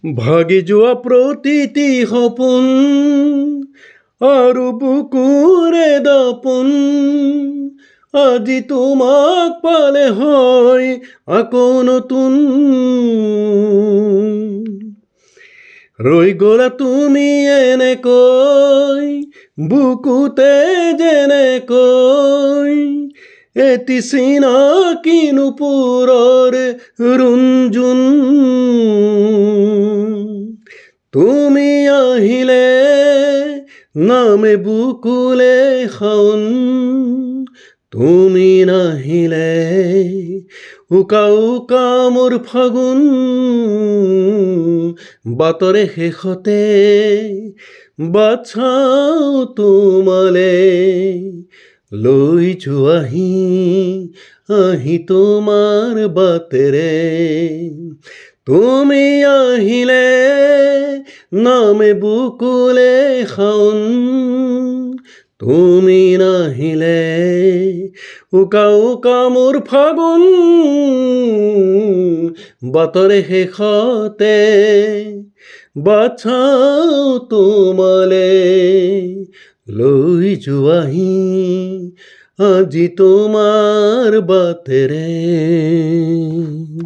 ভাগি যোৱা প্ৰতিটি সপোন আৰু বুকুৰে দাপোন আজি তোমাক পালে হয় আকৌ নতুন ৰৈ গ'লা তুমি এনেকৈ বুকুতে যেনেকৈ এটি চিনাকি নুপুৰৰ ৰুণজুন তুমি আহিলে নামে বুকুলে শাওন তুমি নাহিলে উকা উকা মোৰ ফাগুন বাটৰে শেষতে বাট চাওঁ তোমালে লৈ যোৱাহি আহি তোমাৰ বাটেৰে তুমি আহিলে নামে বুকুলে শাওন তুমি নাহিলে উকা উকা মোৰ ফাগুন বাটৰে শেষতে বাট চাওঁ তোমালে লৈ যোৱাহি আজি তোমাৰ বাটেৰে